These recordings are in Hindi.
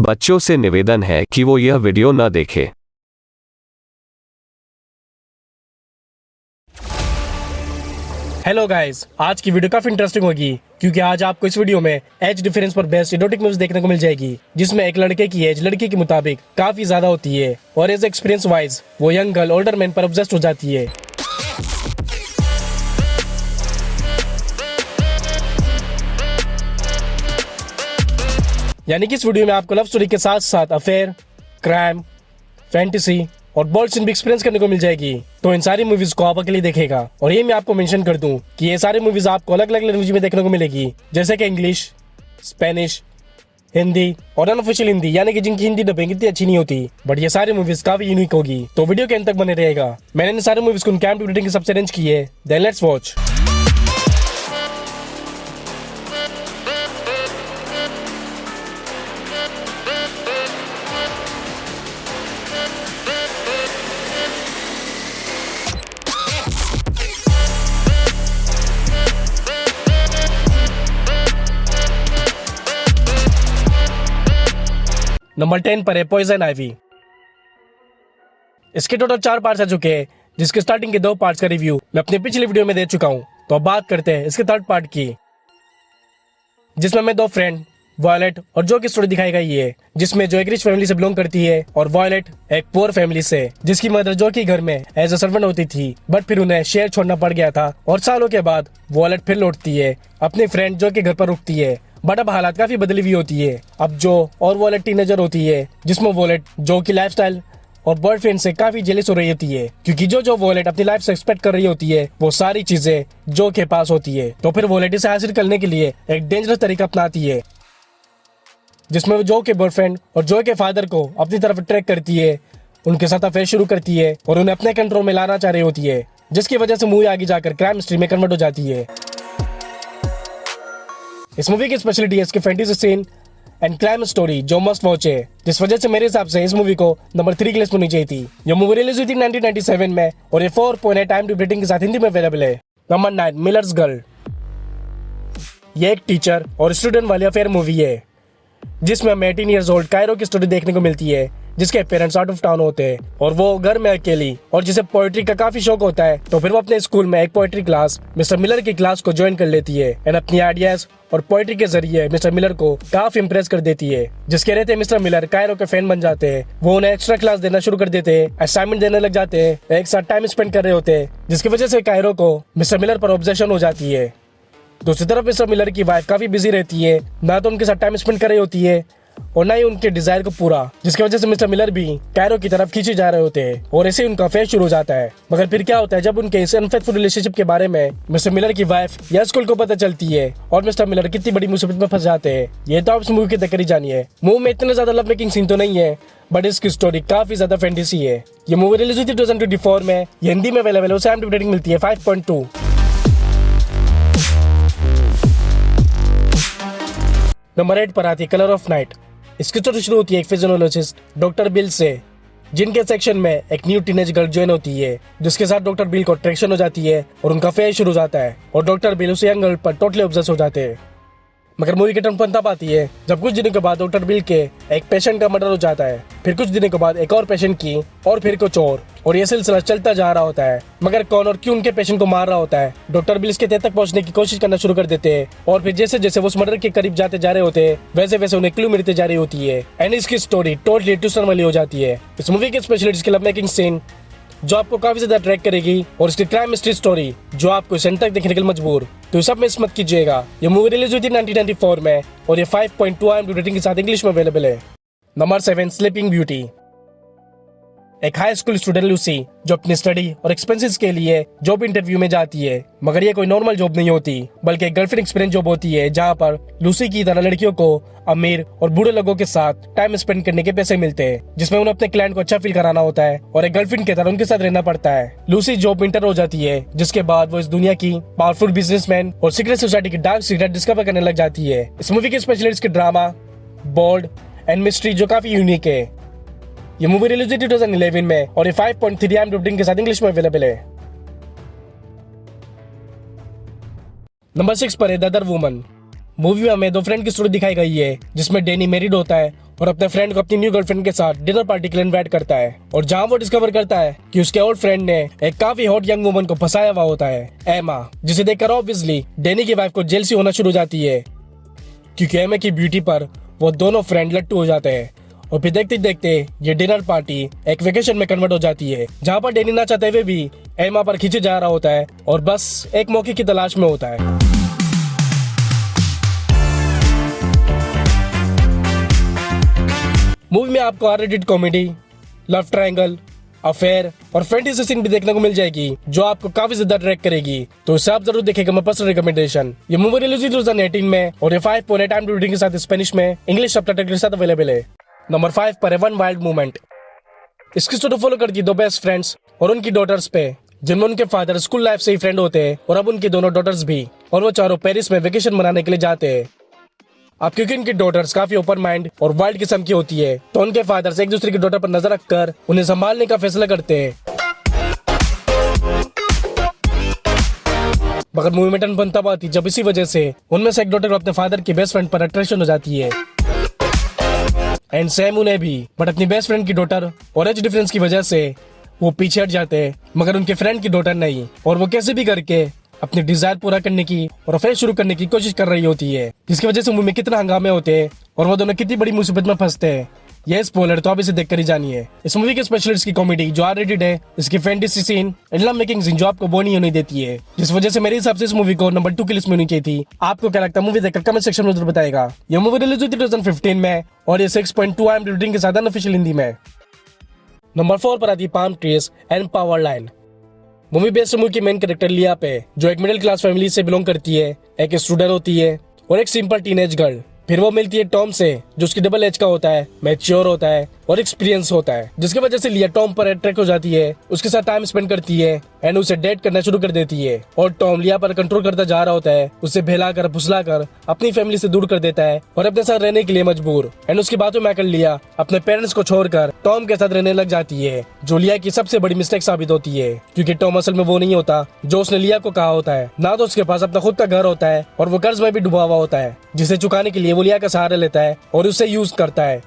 बच्चों से निवेदन है कि वो यह वीडियो न देखें। हेलो गाइस, आज की वीडियो काफी इंटरेस्टिंग होगी क्योंकि आज आपको इस वीडियो में एज डिफरेंस पर बेस्ड इरोटिक मूवीज देखने को मिल जाएगी, जिसमें एक लड़के की एज लड़की के मुताबिक काफी ज्यादा होती है और एज एक्सपीरियंस वाइज वो यंग गर्ल ओल्डर मैन पर ऑब्सेस्ड हो जाती है। यानी कि इस वीडियो में आपको लव स्टोरी के साथ साथ अफेयर, क्राइम, फैंटेसी और बोल्ड सीन भी एक्सपीरियंस करने को मिल जाएगी। तो इन सारी मूवीज को आप अकेले देखेगा। और ये मैं आपको मेंशन कर दूं कि ये सारी मूवीज आपको अलग अलग लैंग्वेज में देखने को मिलेगी, जैसे कि इंग्लिश, स्पेनिश, हिंदी और अनऑफिशियल हिंदी, यानी कि जिनकी हिंदी डबिंग इतनी अच्छी नहीं होती, बट ये सारी मूवीज काफी यूनिक होगी। तो वीडियो के अंत तक बने रहेगा। मैंने इन सारी मूवीज को कैम रेटिंग के सबसे अरेंज की है। Then let's watch. नंबर 10 पर है पॉइजन आइवी। इसके टोटल 4 पार्ट्स आ चुके हैं, जिसके स्टार्टिंग के 2 पार्ट्स का रिव्यू मैं अपने पिछले वीडियो में दे चुका हूं। तो अब बात करते हैं इसके 3rd पार्ट की, जिसमें मैं 2 फ्रेंड वॉयलेट और जो की स्टोरी दिखाई गई है, जिसमें जो एक रिच फैमिली से बिलोंग करती है और वॉयलेट एक पुअर फैमिली से, जिसकी मदर जो की घर में एज अ सर्वेंट होती थी, बट फिर उन्हें शहर छोड़ना पड़ गया था और सालों के बाद वॉयलेट फिर लौटती है अपनी फ्रेंड जो के घर पर रुकती है। बट अब हालात काफी बदली हुई होती है। अब जो और वॉलेट टीनेजर होती है, जिसमें वॉलेट जो की लाइफस्टाइल और बॉयफ्रेंड से काफी जेलस हो रही होती है, क्योंकि जो वॉलेट अपनी लाइफ से एक्सपेक्ट कर रही होती है वो सारी चीजें जो के पास होती है। तो फिर वॉलेट इसे हासिल करने के लिए एक डेंजरस तरीका अपनाती है, जिसमें वो जो के बॉयफ्रेंड और जो के फादर को अपनी तरफ ट्रैक करती है, उनके साथ अफेयर शुरू करती है और उन्हें अपने कंट्रोल में लाना चाह रही होती है, जिसकी वजह से मूवी आगे जाकर क्राइम हिस्ट्री में कन्वर्ट हो जाती है। इस मूवी की स्पेशलिटी है इसके fantasy scene and crime story, जो मस्ट वॉच है, जिस वजह से मेरे हिसाब से इस मूवी को नंबर 3 की लिस्ट में होनी चाहिए थी। यह मूवी रिलीज हुई थी 1997 में और ये 4.8 IMDb रेटिंग के साथ हिंदी में अवेलेबल है। Number 9 millers girl. ये एक टीचर और स्टूडेंट वाली अफेयर मूवी है, जिसमें हमें 18 ईयर्स ओल्ड कायरो की स्टोरी देखने को मिलती है, जिसके पेरेंट्स आउट ऑफ टाउन होते हैं और वो घर में अकेली, और जिसे पोएट्री का काफी शौक होता है, तो फिर वो अपने स्कूल में एक पोएट्री क्लास मिस्टर मिलर की क्लास को ज्वाइन कर लेती है एंड अपनी आइडियाज और पोएट्री के जरिए मिस्टर मिलर को काफी इंप्रेस कर देती है, जिसके रहते मिस्टर मिलर कायरो के फैन बन जाते हैं। वो उन्हें एक्स्ट्रा क्लास देना शुरू कर देते हैं, असाइनमेंट देने लग जाते हैं, एक साथ टाइम स्पेंड कर रहे होते हैं, जिसकी वजह से कायरो को मिस्टर मिलर पर ऑब्सेशन हो जाती है। दूसरी तरफ मिस्टर मिलर की वाइफ काफी बिजी रहती है, ना तो उनके साथ टाइम स्पेंड कर रही होती है और ना ही उनके डिजायर को पूरा, जिसकी वजह से मिस्टर मिलर भी कायरो की तरफ खींचे जा रहे होते हैं और ऐसे उनका अफेयर शुरू हो जाता है। मगर फिर क्या होता है, जब उनके इस अनफेथफुल रिलेशनशिप के बारे में मिस्टर मिलर की वाइफ या स्कूल को पता चलती है और मिस्टर मिलर कितनी बड़ी मुसीबत में फंस जाते हैं। ये तो आप इस मूवी की तक ही जानिए। मूवी में इतने ज्यादा लव मेकिंग सीन तो नहीं है, बट इसकी स्टोरी काफी ज्यादा फैंटेसी है। ये मूवी रिलीज हुई थी 2024 में, ये हिंदी में अवेलेबल है, उसे IMDb रेटिंग मिलती है 5.2। नंबर 8 पर आती है कलर ऑफ नाइट। इसकी स्टोरी शुरू होती है एक फिजियोलॉजिस्ट डॉक्टर बिल से, जिनके सेक्शन में एक न्यू टीनेज गर्ल ज्वाइन होती है, जिसके साथ डॉक्टर बिल को अट्रैक्शन हो जाती है और उनका अफेयर शुरू हो जाता है और डॉक्टर बिल उस यंग गर्ल पर टोटली ऑब्सेस हो जाते हैं। मगर मूवी की टर्न पॉइंट तब आती है जब कुछ दिनों के बाद डॉक्टर बिल के एक पेशेंट का मर्डर हो जाता है, फिर कुछ दिनों के बाद एक और पेशेंट की, और फिर कुछ और ये सिलसिला चलता जा रहा होता है। मगर कौन और क्यों उनके पेशेंट को मार रहा होता है, डॉक्टर बिल इसके तह तक पहुंचने की कोशिश करना शुरू कर देते हैं और फिर जैसे जैसे वो उस मर्डर के करीब जाते जा रहे होते हैं, वैसे वैसे उन्हें क्लू मिलते जा रही होती है एंड इसकी स्टोरी टोटली ट्विस्टर वाली हो जाती है। इस मूवी की स्पेशलिटी इसके लव मेकिंग सीन, जो आपको काफी ज्यादा अट्रैक्ट करेगी, और इसकी क्राइम मिस्ट्री स्टोरी, जो आपको इस तक देखने के लिए मजबूर। तो सब मिस मत कीजिएगा। ये मूवी रिलीज हुई थी 1994 में और ये 5.2 IMDb रेटिंग के साथ इंग्लिश में अवेलेबल है। Number 7 sleeping beauty. एक हाई स्कूल स्टूडेंट लूसी, जो अपनी स्टडी और एक्सपेंसेस के लिए जॉब इंटरव्यू में जाती है, मगर ये कोई नॉर्मल जॉब नहीं होती, बल्कि एक गर्लफ्रेंड एक्सपीरियंस जॉब होती है, जहाँ पर लूसी की तरह लड़कियों को अमीर और बूढ़े लोगों के साथ टाइम स्पेंड करने के पैसे मिलते हैं, जिसमें उन्हें अपने क्लाइंट को अच्छा फील कराना होता है और एक गर्लफ्रेंड की तरह उनके साथ रहना पड़ता है। लूसी जॉब इंटर हो जाती है, जिसके बाद वो इस दुनिया की पावरफुल बिजनेसमैन और सीक्रेट सोसाइटी की डार्क सीक्रेट डिस्कवर करने लग जाती है। इस मूवी की स्पेशलिटी इसके ड्रामा, बोल्ड एंड मिस्ट्री, जो काफी यूनिक है। ये मूवी रिलीज हुई 2011 में और ये 5.3 IMDb रेटिंग के साथ इंग्लिश में अवेलेबल है। नंबर 6 पर है द अदर वुमन। मूवी में हमें 2 फ्रेंड की स्टोरी दिखाई गई है, जिसमें डैनी मैरिड होता है और अपने फ्रेंड को अपनी न्यू गर्लफ्रेंड के साथ डिनर पार्टी के लिए इनवाइट करता है, और जहां वो डिस्कवर करता है कि उसके ओल्ड फ्रेंड ने एक काफी हॉट यंग वुमन को फंसाया हुआ होता है, एमा, जिसे देखकर ऑब्वियसली डैनी की वाइफ को जेलसी होना शुरू हो जाती है, क्योंकि एमा की ब्यूटी पर वो दोनों फ्रेंड लट्टू हो जाते हैं। और फिर देखते देखते ये डिनर पार्टी एक वेकेशन में कन्वर्ट हो जाती है, जहाँ पर डैनी ना चाहते हुए भी एमा पर खींचे जा रहा होता है और बस एक मौके की तलाश में होता है। मूवी में आपको are-rated comedy, love triangle, affair और फैंटेसी सीन भी देखने को मिल जाएगी, जो आपको काफी ज्यादा अट्रैक्ट करेगी, तो इसे आप जरूर देखेगा। मैं पर्सनल रिकमेंडेशन। ये मूवी रिलीज हुई 2018 में और ये 5.8 IMDb के साथ स्पेनिश में इंग्लिश सबटाइटल के साथ अवेलेबल है। नंबर 5 पर है वन वाइल्ड मोमेंट। इसकी स्टोरी फॉलो करती है दो बेस्ट फ्रेंड्स और उनकी डॉटर्स पे, जिनमें उनके फादर स्कूल लाइफ से ही फ्रेंड होते हैं और अब उनकी दोनों डॉटर्स भी, और वो चारों पेरिस में वेकेशन मनाने के लिए जाते हैं। अब क्योंकि इनकी डॉटर्स काफी ओपन माइंड और वाइल्ड किस्म की होती है, तो उनके फादर्स एक दूसरे की डॉटर पर नजर रखकर उन्हें संभालने का फैसला करते हैं। मगर मूवी में टर्न बनता बात जब इसी वजह से उनमें से एक डॉटर को अपने फादर के बेस्ट फ्रेंड पर अट्रैक्शन हो जाती है, एंड सेम उन्हें भी, बट अपनी बेस्ट फ्रेंड की डॉटर और एज डिफरेंस की वजह से वो पीछे हट जाते हैं, मगर उनके फ्रेंड की डॉटर नहीं, और वो कैसे भी करके अपनी डिजायर पूरा करने की और अफेयर शुरू करने की कोशिश कर रही होती है, जिसकी वजह से मूवी में कितना हंगामे होते हैं और वो दोनों कितनी बड़ी मुसीबत में फंसते हैं। यह स्पॉइलर तो आप इसे देखकर ही जानिए। इस मूवी के स्पेशल इसकी कॉमेडी जो आर-रेटेड है, इसकी fantasy scene, love making scene जो आपको बोनी होने देती है, जिस वजह से मेरे हिसाब से इस मूवी को नंबर 2 की लिस्ट में होनी चाहिए थी। आपको क्या लगता है मूवी देखकर कमेंट सेक्शन में जरूर बताएगा। यह मूवी रिलीज हुई थी 2015 में और ये 6.2 IMDb रेटिंग के साथ अनऑफिशियल हिंदी में। नंबर 4 पर आती है palm trees and power line. Movie based movie की मेन कैरेक्टर लिया पे, जो एक मिडिल क्लास फैमिली से बिलोंग करती है, एक स्टूडेंट होती है और एक सिंपल टीनेज गर्ल। फिर वो मिलती है टॉम से, जो उसकी डबल एज का होता है, मैच्योर होता है और एक्सपीरियंस होता है, जिसकी वजह से लिया टॉम पर अट्रैक्ट हो जाती है, उसके साथ टाइम स्पेंड करती है एंड उसे डेट करना शुरू कर देती है। और टॉम लिया पर कंट्रोल करता जा रहा होता है, उसे बहलाकर फुसलाकर अपनी फैमिली से दूर कर देता है और अपने साथ रहने के लिए मजबूर, एंड उसकी बातों में आकर लिया अपने पेरेंट्स को छोड़कर टॉम के साथ रहने लग जाती है, जो लिया की सबसे बड़ी मिस्टेक साबित होती है, क्योंकि टॉम असल में वो नहीं होता जो उसने लिया को कहा होता है। ना तो उसके पास अपना खुद का घर होता है और वो कर्ज में भी डूबा हुआ होता है, जिसे चुकाने के लिए वो लिया का सहारा लेता है और उसे यूज करता है।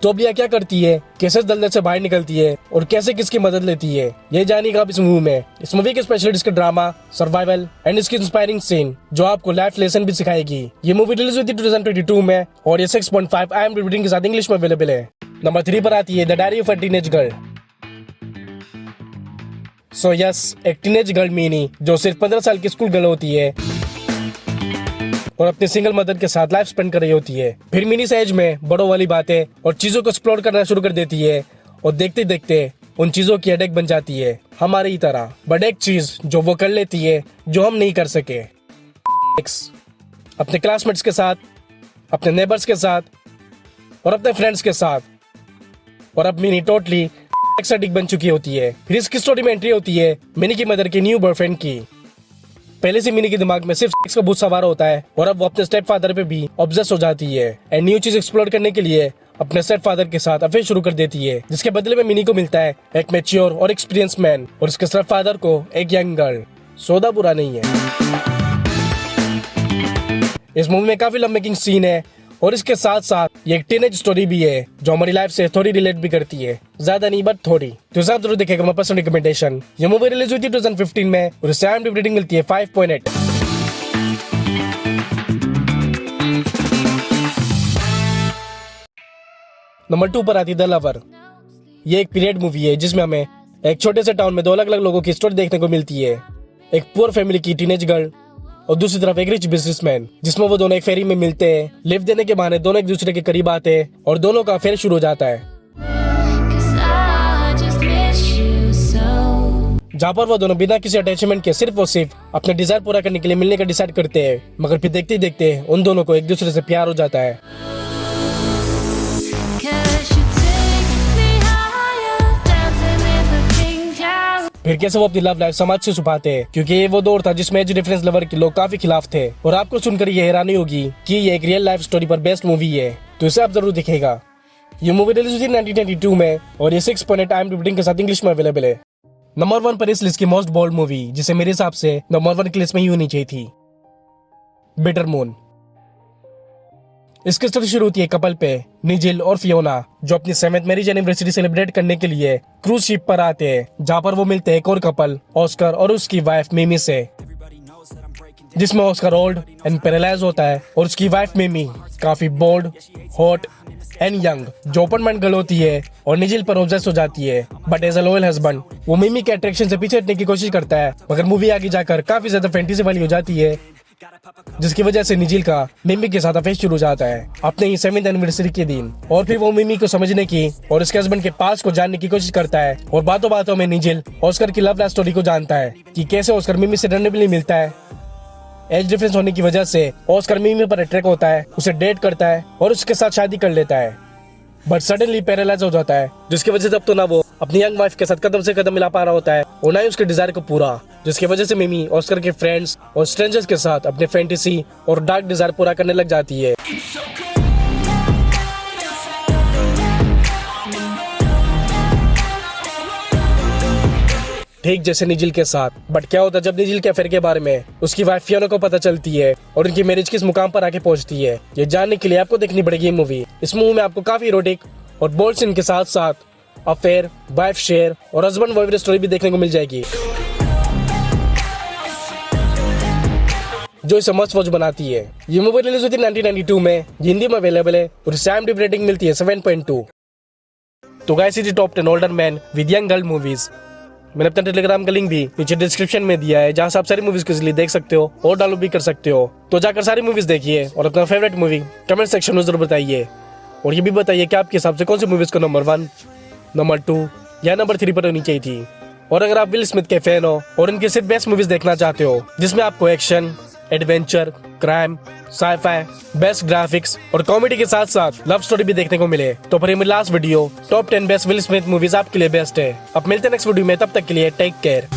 तो अब लिया क्या करती है, कैसे दलदल से बाहर निकलती है और कैसे किसकी मदद लेती है, ये जानिएगा आप इस मूवी में। इस मूवी के स्पेशल इसका ड्रामा, सर्वाइवल एंड इसकी इंस्पायरिंग सीन जो आपको लाइफ लेसन भी सिखाएगी। ये मूवी रिलीज हुई थी 2022 में और ये 6.5 IMDb रेटिंग के साथ इंग्लिश में अवेलेबल है। नंबर 3 पर आती है the diary of a teenage girl. So yes, एक टीनेज गर्ल मीनी जो सिर्फ 15 साल की स्कूल गर्ल होती है और अपनी सिंगल मदर के साथ लाइफ स्पेंड कर रही होती है। फिर मिनी साइज में बड़ों वाली बातें और चीजों को एक्सप्लोर करना शुरू कर देती है और देखते देखते उन चीजों की हेडेक बन जाती है, हमारी ही तरह। बट एक चीज जो वो कर लेती है जो हम नहीं कर सके, अपने क्लासमेट्स के साथ, अपने नेबर्स के साथ और अपने फ्रेंड्स के साथ। और अब मिनी टोटली एक्साइटिक बन चुकी होती है। फिर इसकी स्टोरी में एंट्री होती है मिनी की मदर की न्यू बॉयफ्रेंड की। पहले से मिनी के दिमाग में सिर्फ सेक्स का भूत सवार होता है और अब वो अपने स्टेप फादर पे भी ऑब्सेस हो जाती है एंड न्यू चीज एक्सप्लोर करने के लिए अपने स्टेप फादर के साथ अफेयर शुरू कर देती है, जिसके बदले में मिनी को मिलता है एक मैच्योर और एक्सपीरियंस मैन और उसके स्टेप फादर को एक यंग गर्ल। सौदा बुरा नहीं है। इस मूवी में काफी लव मेकिंग सीन है और इसके साथ साथ ये एक टीनेज स्टोरी भी है जो हमारी लाइफ से थोड़ी रिलेट भी करती है, ज्यादा नहीं बट थोड़ी। तो सब जरूर देखेगा मेरा पर्सनल रिकमेंडेशन। ये मूवी रिलीज हुई थी 2015 में और इसे IMDb रेटिंग मिलती है 5.8। नंबर 2 पर आती है द लवर। ये एक पीरियड मूवी है जिसमें हमें एक छोटे से टाउन में दो अलग अलग लोगों की स्टोरी देखने को मिलती है, एक पुअर फैमिली की टीनेज गर्ल और दूसरी तरफ एक रिच बिजनेसमैन, जिसमें वो दोनों एक फेरी में मिलते हैं। लिफ्ट देने के बहाने दोनों एक दूसरे के करीब आते हैं और दोनों का अफेयर शुरू हो जाता है, जहाँ पर वो दोनों बिना किसी अटैचमेंट के सिर्फ और सिर्फ अपने डिजायर पूरा करने के लिए मिलने का डिसाइड करते हैं। मगर फिर देखते ही देखते उन दोनों को एक दूसरे से प्यार हो जाता है। फिर कैसे वो अपनी लव लाइफ समाज से छुपाते हैं, क्योंकि ये वो दौर था जिसमें एज डिफरेंस लवर के लोग काफी खिलाफ थे। और आपको सुनकर ये हैरानी होगी कि ये एक रियल लाइफ स्टोरी पर बेस्ड मूवी है, तो इसे आप जरूर देखेगा। ये मूवी रिलीज हुई थी 1992 में और ये 6.8 IMDb रेटिंग के साथ इंग्लिश में अवेलेबल है। नंबर 1 पर इस लिस्ट की मोस्ट बोल्ड मूवी, जिसे मेरे हिसाब से नंबर 1 की लिस्ट में ही होनी चाहिए थी, बिटर मून। इसकी स्टोरी शुरू होती है कपल पे, निजिल और फियोना, जो अपनी 7th मैरिज एनिवर्सरी सेलिब्रेट करने के लिए क्रूज शिप पर आते हैं, जहाँ पर वो मिलते हैं एक और कपल, ऑस्कर और उसकी वाइफ मिमी से, जिसमें ऑस्कर ओल्ड एंड पैरालाइज होता है और उसकी वाइफ मिमी काफी बोल्ड, हॉट एंड यंग, जो ओपन माइंड गर्ल होती है और निजिल पर ऑब्सेस हो जाती है। But as a loyal husband Mimi मिमी के अट्रैक्शन से पीछे हटने की कोशिश करता है, मगर मूवी आगे जाकर काफी ज्यादा फैंटेसी वाली हो जाती है, जिसकी वजह से निजिल का मिमी के साथ अफेयर शुरू हो जाता है अपने ही 7th एनिवर्सरी के दिन। और फिर वो मिमी को समझने की और उसके हस्बैंड के पास को जानने की कोशिश करता है और बातों बातों में निजिल ऑस्कर की लव स्टोरी को जानता है कि कैसे ऑस्कर मिमी से रैंडमली मिलता है। एज डिफरेंस होने की वजह से ऑस्कर मिमी पर अट्रैक्ट होता है, उसे डेट करता है और उसके साथ शादी कर लेता है, बट सडनली पैरालाइज हो जाता है, जिसकी वजह से अब तो ना वो अपनी यंग वाइफ के साथ कदम से कदम मिला पा रहा होता है और ना ही उसके डिजायर को पूरा, जिसकी वजह से मिमी ऑस्कर के फ्रेंड्स और स्ट्रेंजर्स के साथ अपने फैंटेसी और डार्क डिजायर पूरा करने लग जाती है। ठीक जैसे निजिल के साथ। बट क्या होता है जब निजिल के अफेयर के बारे में उसकी वाइफ फियोना को पता चलती है और उनकी मैरिज किस मुकाम पर आके पहुंचती है, ये जानने के लिए आपको देखनी पड़ेगी ये मूवी। इस मूवी में आपको काफी इरोटिक और बोल्ड सीन के साथ साथ अफेयर, वाइफ शेयर और हस्बैंड वाइफ स्टोरी भी देखने को मिल जाएगी, जो इसे मस्ट वॉच बनाती है। ये मूवी रिलीज हुई थी 1992 में, हिंदी में अवेलेबल है और इसे IMDb रेटिंग मिलती है 7.2। तो गाइस ये top 10 older man with young girl movies. मैंने अपना टेलीग्राम का लिंक भी नीचे डिस्क्रिप्शन में दिया है, जहां से आप सारी मूवीज को इजीली देख सकते हो और डाउनलोड भी कर सकते हो। तो जाकर सारी मूवीज देखिए और अपना फेवरेट मूवी कमेंट सेक्शन में जरूर बताइए, और ये भी बताइए कि आपके हिसाब से कौन सी मूवीज को नंबर 1, नंबर 2 या नंबर 3 पर होनी चाहिए थी। और अगर आप विल स्मिथ के फैन हो और इनके सिर्फ बेस्ट मूवीज देखना चाहते हो जिसमें आपको action, adventure, crime, sci-fi, best graphics और कॉमेडी के साथ साथ लव स्टोरी भी देखने को मिले, तो फिर मेरी last video top 10 best will Smith movies आपके लिए बेस्ट है। अब मिलते हैं नेक्स्ट वीडियो में, तब तक के लिए टेक केयर।